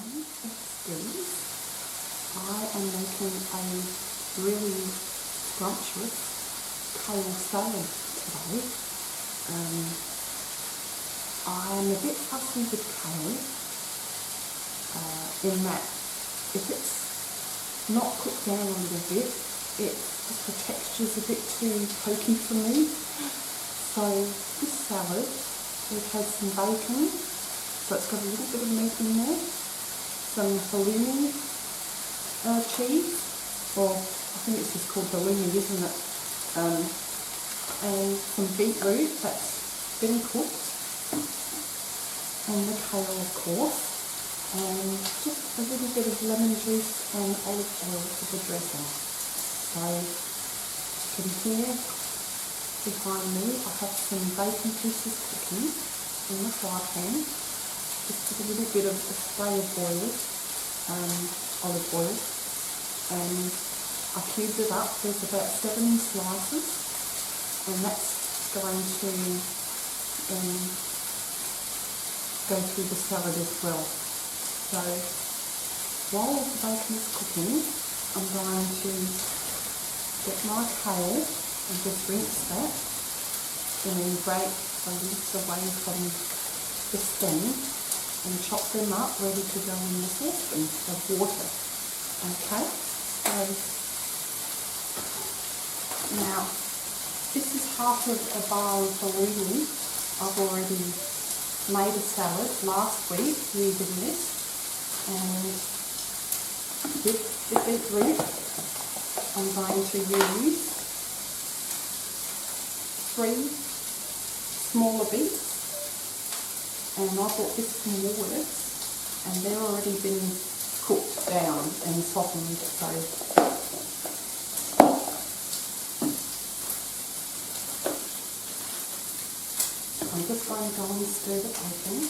Deez. I am making a really scrumptious kale salad today. I'm a bit fussy with kale in that if it's not cooked down a little bit, the texture's a bit too pokey for me. So this salad, it has some bacon, so it's got a little bit of meat in there, some halloumi cheese, or I think it's just called halloumi, isn't it? And some beetroot that's been cooked, and the kale of course, and just a little bit of lemon juice and olive oil for the dressing. So you can hear behind me I have some bacon pieces cooking in the fry pan, just with a little bit of a spray of oil, olive oil, and I cubed it up. There's about 7 slices, and that's going to go through the salad as well. So while the bacon is cooking, I'm going to get my kale and just rinse that, and then break the leaves away from the stem and chop them up ready to go in the saucepan of water. Okay, so now this is half of a bar of halloumi. I've already made a salad last week using this, and with the beetroot I'm going to use 3 smaller beets, and I bought this from Woolworths, and they've already been cooked down and softened, so I'm just going to go and stir the bacon.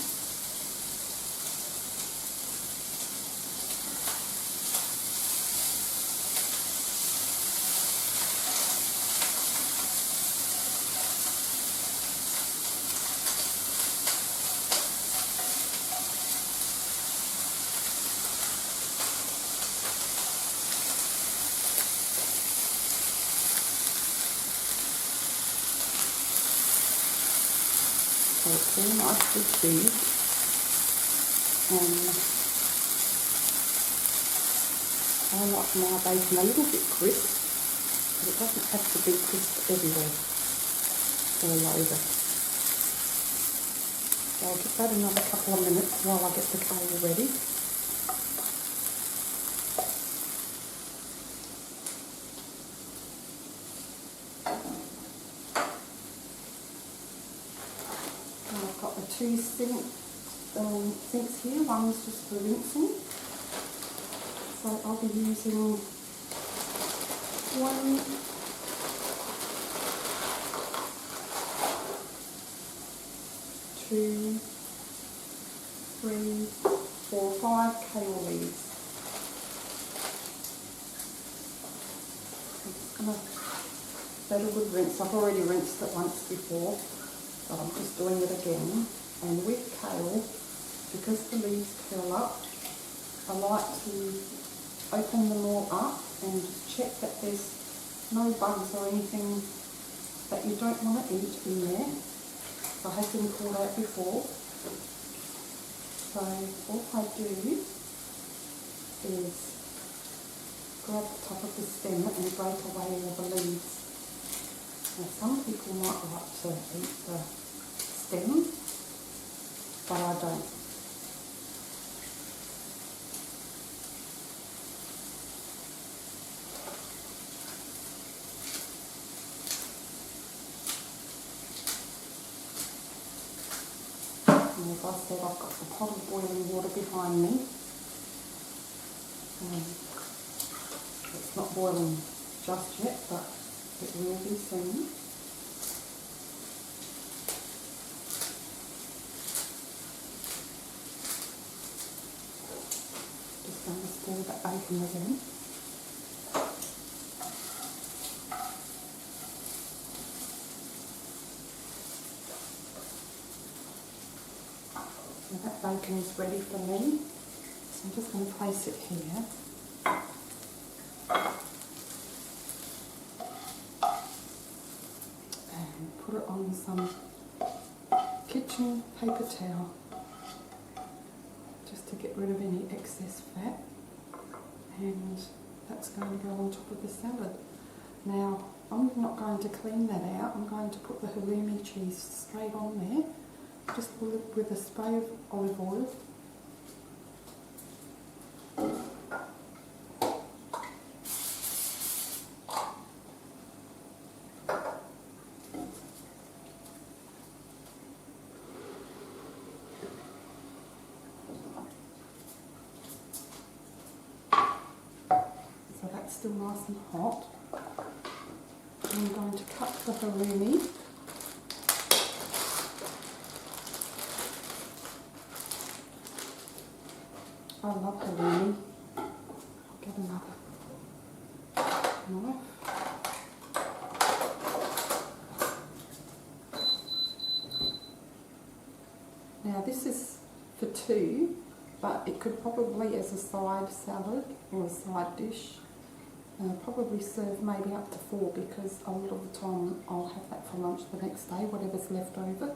So it's all nicely stirred, and I like my bacon a little bit crisp, but it doesn't have to be crisp everywhere, all over. So I'll give that another couple of minutes while I get the kale ready. I've got the 2 sinks here. One's just for rinsing, so I'll be using 1, 2, 3, 4, 5 kale leaves. I'm just going to let a good rinse. I've already rinsed it once before, but I'm just doing it again. And with kale, because the leaves curl up, I like to open them all up and just check that there's no bugs or anything that you don't want to eat in there. So I have been pulled out before. So all I do is grab the top of the stem and break away all the leaves. Now some people might like to eat the stem, but I don't. And as I said, I've got the pot of boiling water behind me. It's not boiling just yet, but it will be soon. Just going to stir that bacon again. So that bacon is ready for me. So I'm just going to place it here. And put it on some kitchen paper towel, just to get rid of any excess fat. And that's going to go on top of the salad. Now, I'm not going to clean that out. I'm going to put the halloumi cheese straight on there, just with a spray of olive oil. So that's still nice and hot. I'm going to cut the halloumi. I love halloumi. I'll get another knife. Now this is for two, but it could probably, as a side salad or a side dish, probably serve maybe up to 4, because a lot of the time I'll have that for lunch the next day, whatever's left over.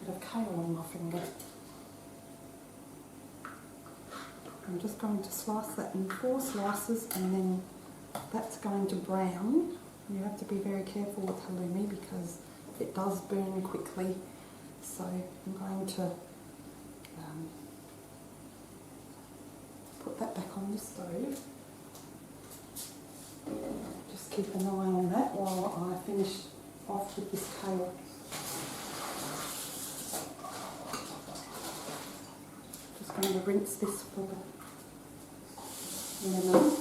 Bit of kale on my finger. I'm just going to slice that in 4 slices, and then that's going to brown. You have to be very careful with halloumi because it does burn quickly. So I'm going to put that back on the stove. Just keep an eye on that while I finish off with this kale. Just going to rinse this for the lemon.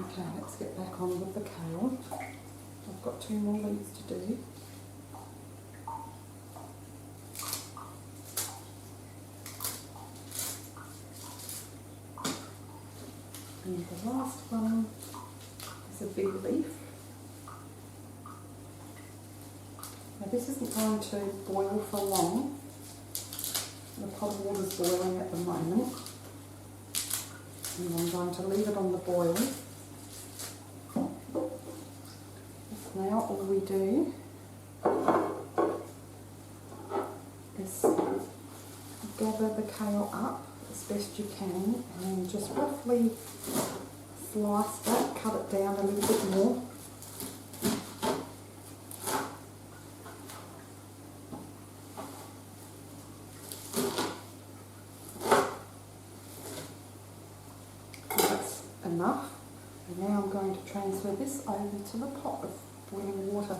Okay, let's get back on with the kale. I've got 2 more leaves to do. And the last one is a big leaf. Now this isn't going to boil for long. The pot of water is boiling at the moment. And I'm going to leave it on the boil. Now all we do is gather the kale up as best you can and just roughly slice that, cut it down a little bit more. That's enough. And now I'm going to transfer this over to the pot of boiling water.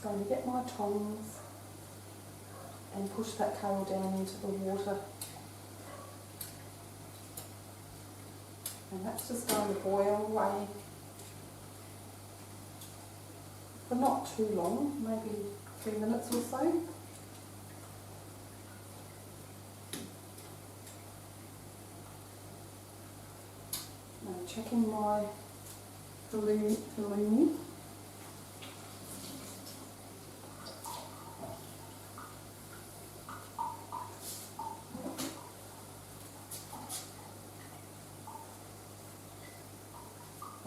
Going to get my tongs and push that kale down into the water, and that's just going to boil away for not too long, maybe 3 minutes or so. Now checking my halloumi.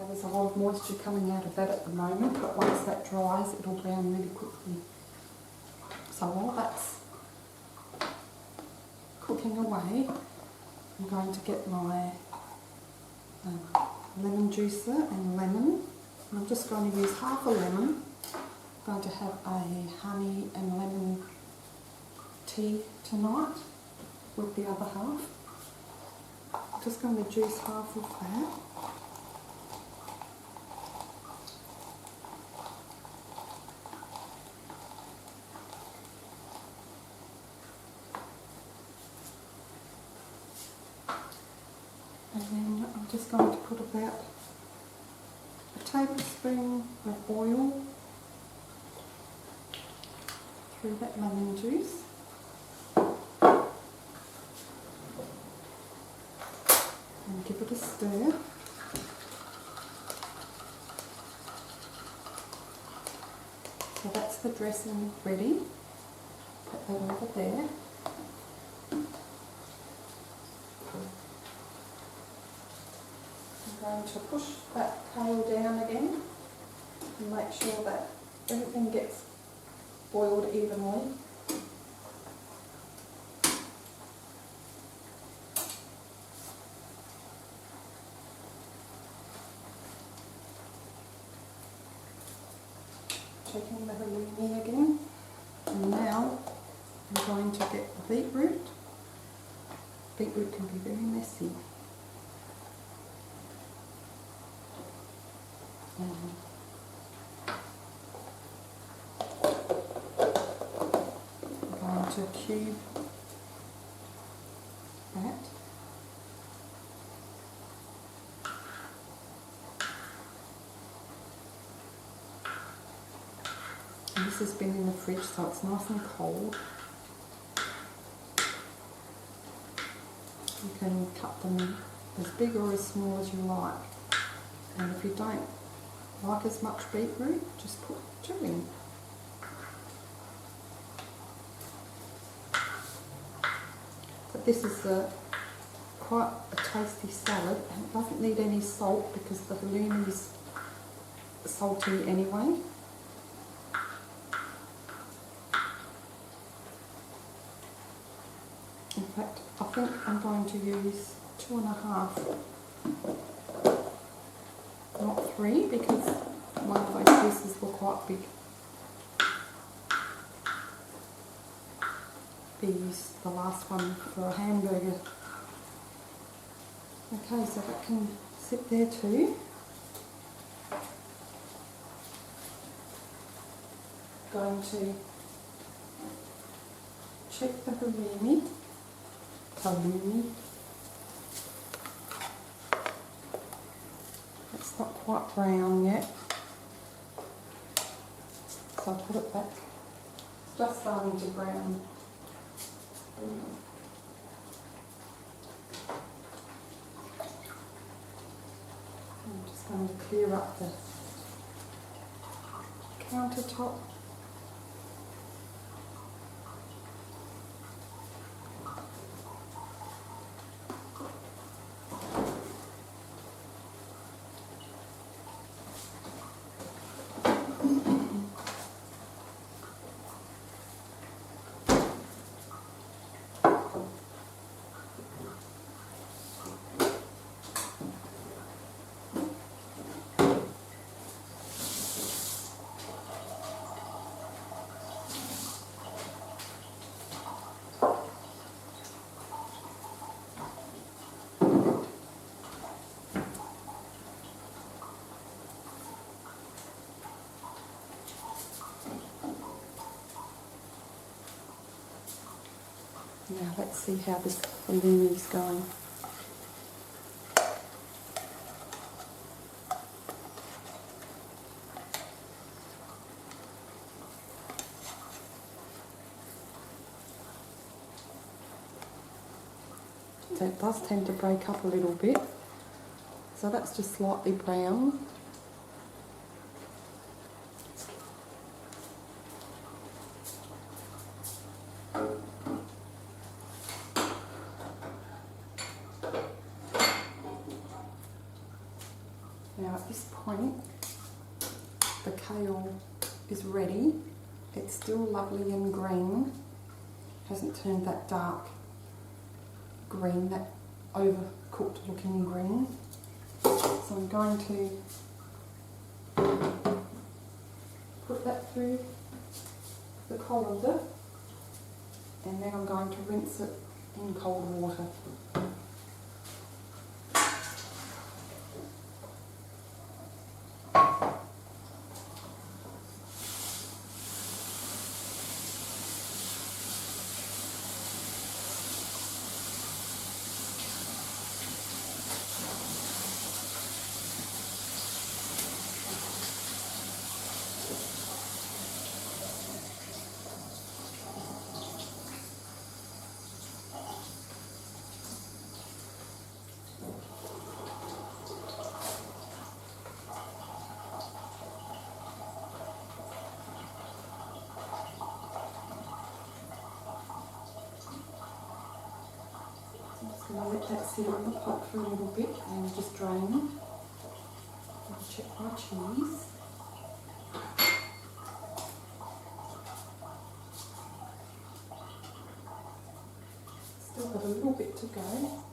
There's a lot of moisture coming out of that at the moment, but once that dries, it'll brown really quickly. So while that's cooking away, I'm going to get my lemon juicer and lemon. And I'm just going to use half a lemon. I'm going to have a honey and lemon tea tea tonight with the other half. I'm just going to juice half of that. And then I'm just going to put about a tablespoon of oil through that lemon juice. And give it a stir. So that's the dressing ready. Put that over there. I'm going to push that kale down again and make sure that everything gets boiled evenly. Checking the halloumi again. And now I'm going to get the beetroot. Beetroot can be very messy. I'm going to cube that. And this has been in the fridge, so it's nice and cold. You can cut them as big or as small as you like. And if you don't like as much beetroot, just put 2 in. But this is quite a tasty salad, and it doesn't need any salt because the halloumi is salty anyway. In fact, I think I'm going to use 2.5, not 3, because one of those pieces were quite big. We used the last one for a hamburger. Okay, so that can sit there too. Going to check the halloumi. It's not quite brown yet, so I'll put it back. It's just starting to brown. I'm just going to clear up the countertop. Now let's see how this halloumi is going. So it does tend to break up a little bit. So that's just slightly brown. Now at this point, the kale is ready. It's still lovely and green. Hasn't turned that dark green, that overcooked looking green. So I'm going to put that through the colander and then I'm going to rinse it in cold water. I'm going to let that sit on the pot for a little bit and just drain. I'll check my cheese. Still got a little bit to go.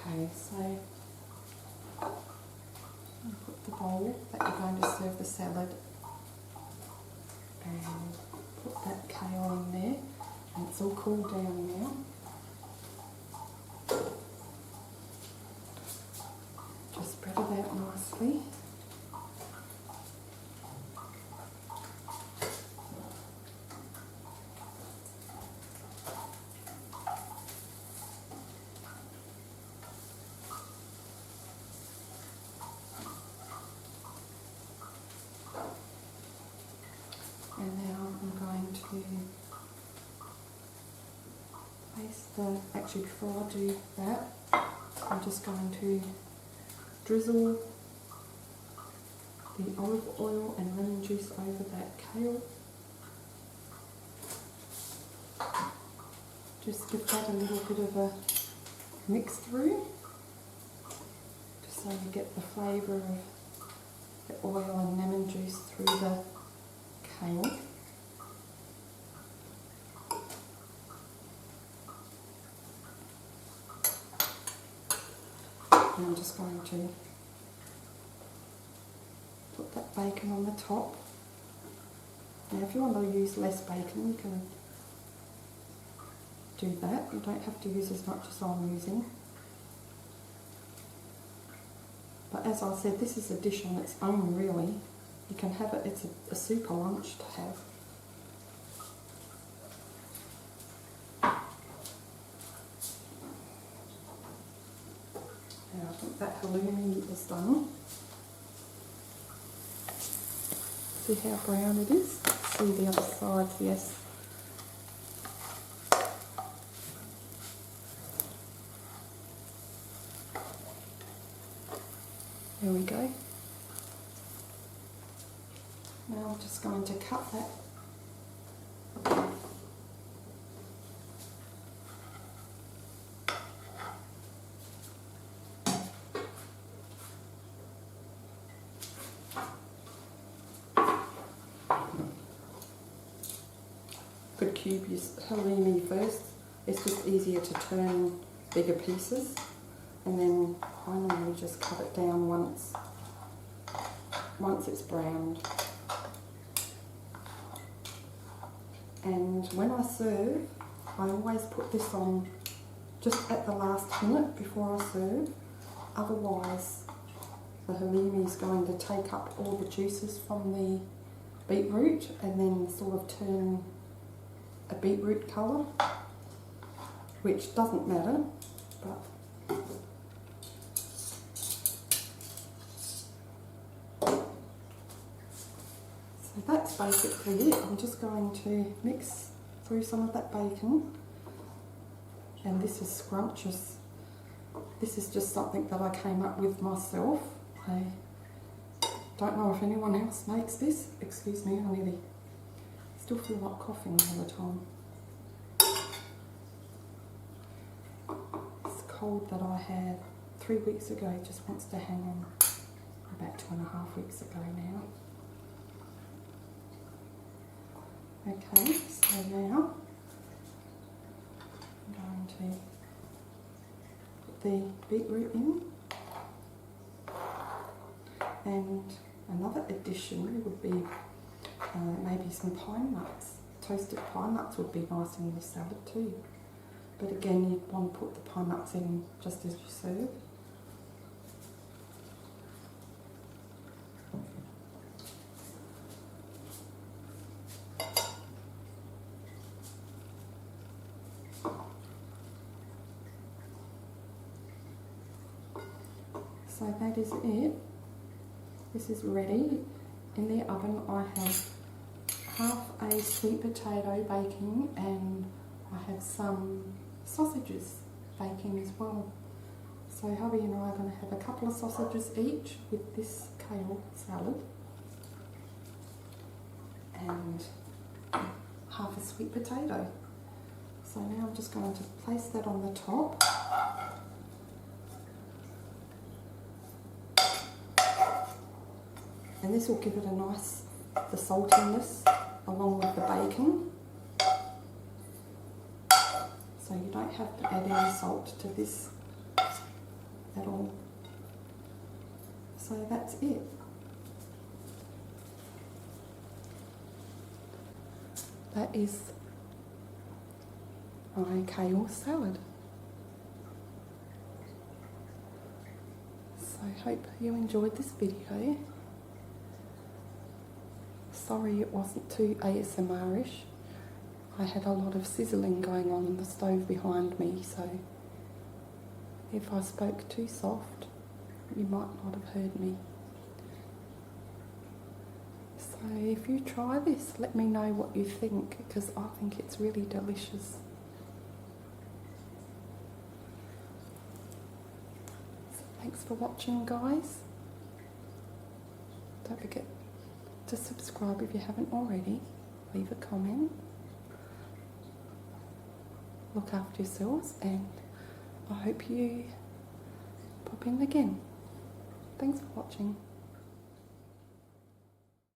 Okay, so I'll put the bowl that you're going to serve the salad and put that kale in there, and it's all cooled down now. Just spread it out nicely. And now I'm going to place actually before I do that, I'm just going to drizzle the olive oil and lemon juice over that kale. Just give that a little bit of a mix through, just so you get the flavour of the oil and lemon juice through the kale. And I'm just going to put that bacon on the top. Now if you want to use less bacon, you can do that. You don't have to use as much as I'm using. But as I said, this is a dish on its own really. You can have it, it's a super lunch to have. Now I think that halloumi is done. See how brown it is? See the other sides, yes. There we go. Now I'm just going to cut that. Could cube your halloumi first. It's just easier to turn bigger pieces, and then finally just cut it down once it's browned. And when I serve, I always put this on just at the last minute before I serve. Otherwise, the halloumi is going to take up all the juices from the beetroot and then sort of turn a beetroot colour, which doesn't matter, but so that's basically it. I'm just going to mix through some of that bacon, and this is scrumptious. This is just something that I came up with myself. I don't know if anyone else makes this. Excuse me, I nearly still feel like coughing all the time. This cold that I had 3 weeks ago just wants to hang on. about 2.5 weeks ago now. Okay, so now I'm going to put the beetroot in, and another addition would be maybe some pine nuts. Toasted pine nuts would be nice in this salad too. But again, you'd want to put the pine nuts in just as you serve. So that is it. This is ready. In the oven I have half a sweet potato baking, and I have some sausages baking as well. So hubby and I are going to have a couple of sausages each with this kale salad, and half a sweet potato. So now I'm just going to place that on the top. And this will give it a nice, the saltiness along with the bacon. So you don't have to add any salt to this at all. So that's it. That is my kale salad. So I hope you enjoyed this video. Sorry it wasn't too ASMR-ish. I had a lot of sizzling going on in the stove behind me, so if I spoke too soft, you might not have heard me. So if you try this, let me know what you think, because I think it's really delicious. So thanks for watching, guys. Don't forget to subscribe if you haven't already. Leave a comment. Look after yourselves, and I hope you pop in again. Thanks for watching.